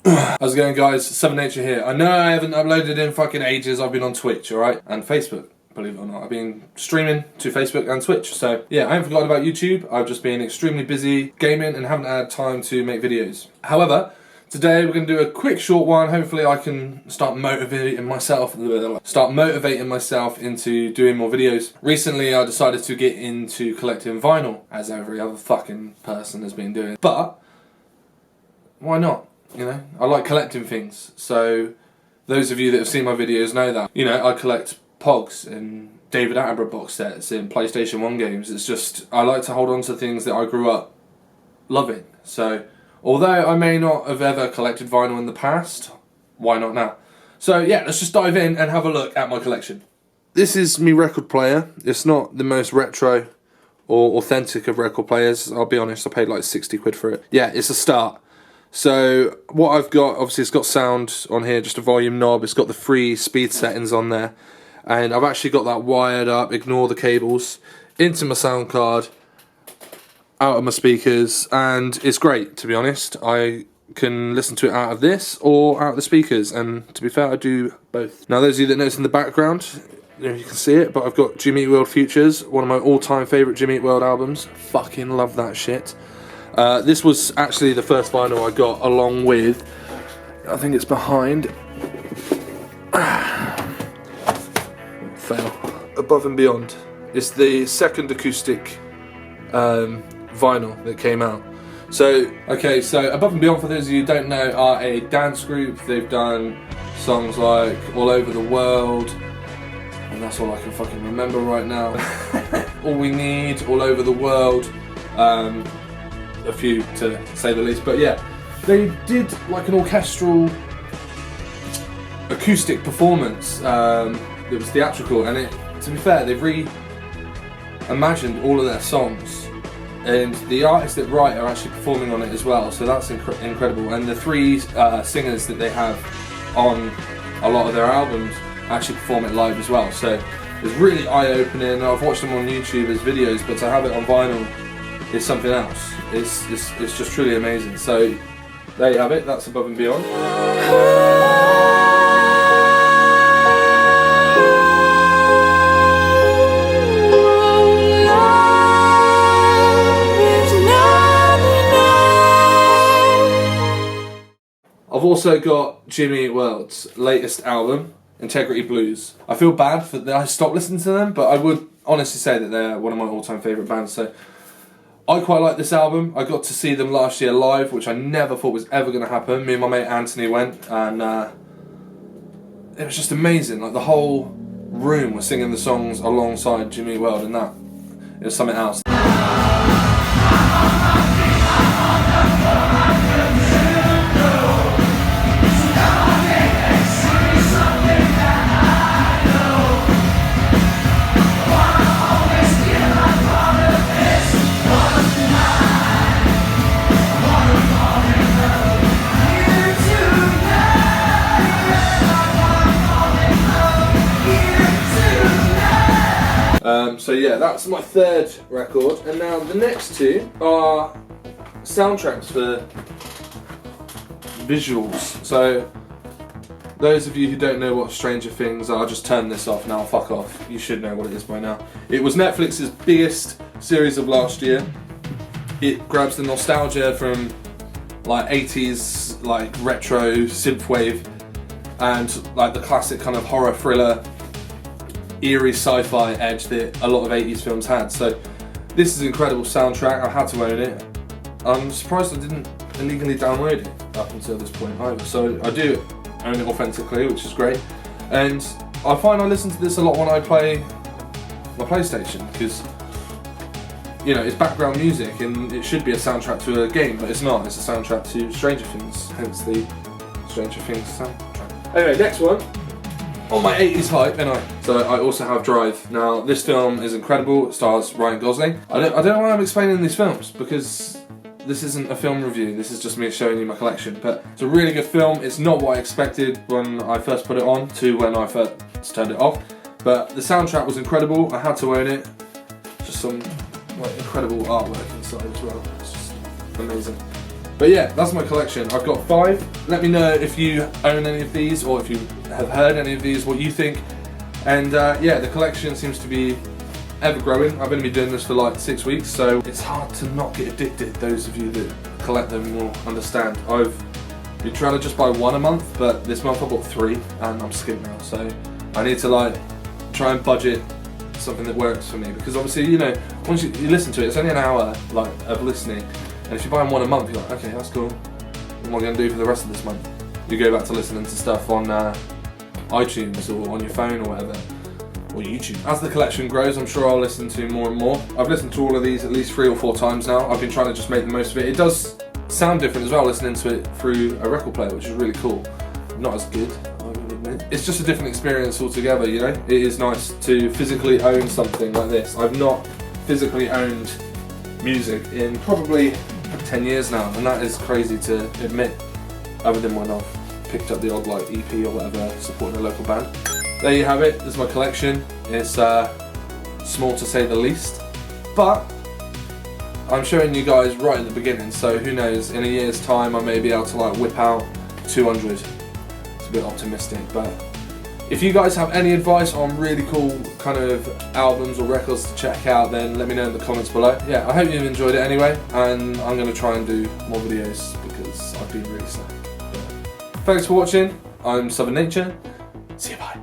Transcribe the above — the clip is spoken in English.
How's it going, guys? 7Nature here. I know I haven't uploaded in fucking ages. I've been on Twitch, alright? And Facebook, believe it or not. I've been streaming to Facebook and Twitch. So, yeah, I haven't forgotten about YouTube. I've just been extremely busy gaming and haven't had time to make videos. However, today we're going to do a quick short one. Hopefully I can start motivating myself into doing more videos. Recently I decided to get into collecting vinyl, as every other fucking person has been doing. But, why not? You know, I like collecting things. So, those of you that have seen my videos know that. You know, I collect Pogs and David Attenborough box sets and PlayStation 1 games. It's just, I like to hold on to things that I grew up loving. So, although I may not have ever collected vinyl in the past, why not now? So yeah, let's just dive in and have a look at my collection. This is my record player. It's not the most retro or authentic of record players. I'll be honest, I paid like 60 quid for it. Yeah, it's a start. So what I've got, obviously it's got sound on here, just a volume knob. It's got the 3 speed settings on there. And I've actually got that wired up, ignore the cables, into my sound card, out of my speakers, and it's great, to be honest. I can listen to it out of this or out of the speakers, and to be fair, I do both. Now, those of you that notice in the background, you can see it, but I've got Jimmy Eat World Futures, one of my all-time favourite Jimmy Eat World albums. Fucking love that shit. This was actually the first vinyl I got, along with, I think it's behind, fail, Above and Beyond. It's the second acoustic vinyl that came out. So, okay, so Above and Beyond, for those of you who don't know, are a dance group. They've done songs like All Over the World, and that's all I can fucking remember right now. All We Need, All Over the World, a few to say the least, but yeah, they did like an orchestral acoustic performance that was theatrical, and to be fair, they've reimagined all of their songs, and the artists that write are actually performing on it as well, so that's incredible. And the 3 singers that they have on a lot of their albums actually perform it live as well, so it's really eye-opening. I've watched them on YouTube as videos, but to have it on vinyl is something else. It's just truly amazing. So there you have it, that's Above and Beyond. I've also got Jimmy Eat World's latest album, Integrity Blues. I feel bad that I stopped listening to them, but I would honestly say that they're one of my all-time favourite bands. So I quite like this album. I got to see them last year live, which I never thought was ever going to happen. Me and my mate Anthony went, and it was just amazing. Like, the whole room was singing the songs alongside Jimmy Eat World, and that, it was something else. So yeah, that's my 3rd record, and now the next 2 are soundtracks for visuals. So those of you who don't know what Stranger Things are, just turn this off now, fuck off. You should know what it is by now. It was Netflix's biggest series of last year. It grabs the nostalgia from like 80s, like retro synthwave, and like the classic kind of horror thriller, eerie sci-fi edge that a lot of 80s films had. So this is an incredible soundtrack. I had to own it. I'm surprised I didn't illegally download it up until this point either. So I do own it authentically, which is great. And I find I listen to this a lot when I play my PlayStation, because, you know, it's background music and it should be a soundtrack to a game, but it's not. It's a soundtrack to Stranger Things, hence the Stranger Things soundtrack. Anyway, next one. On my 80s hype, So I also have Drive. Now, this film is incredible. It stars Ryan Gosling. I don't know why I'm explaining these films, because this isn't a film review. This is just me showing you my collection. But it's a really good film. It's not what I expected when I first put it on to when I first turned it off. But the soundtrack was incredible. I had to own it. Just some incredible artwork inside as well. It's just amazing. But yeah, that's my collection. I've got 5. Let me know if you own any of these or if you have heard any of these, what you think. And yeah, the collection seems to be ever growing. I've only been doing this for like 6 weeks, so it's hard to not get addicted. Those of you that collect them will understand. I've been trying to just buy 1 a month, but this month I bought 3 and I'm skint now, so I need to like try and budget something that works for me, because obviously, you know, once you listen to it, it's only an hour like of listening, and if you're buying 1 a month, you're like, okay, that's cool. What am I going to do for the rest of this month? You go back to listening to stuff on iTunes or on your phone or whatever, or YouTube. As the collection grows, I'm sure I'll listen to more and more. I've listened to all of these at least 3 or 4 times now. I've been trying to just make the most of it. It does sound different as well, listening to it through a record player, which is really cool. Not as good, I would admit. It's just a different experience altogether, you know? It is nice to physically own something like this. I've not physically owned music in probably 10 years now, and that is crazy to admit, other than when I've picked up the odd like EP or whatever, supporting a local band. There you have it, this is my collection. It's small to say the least, but I'm showing you guys right at the beginning, so who knows, in a year's time I may be able to like whip out 200. It's a bit optimistic, but if you guys have any advice on really cool kind of albums or records to check out, then let me know in the comments below. Yeah, I hope you've enjoyed it anyway, and I'm going to try and do more videos because I've been really slack. Thanks for watching, I'm Southern Nature, see you, bye.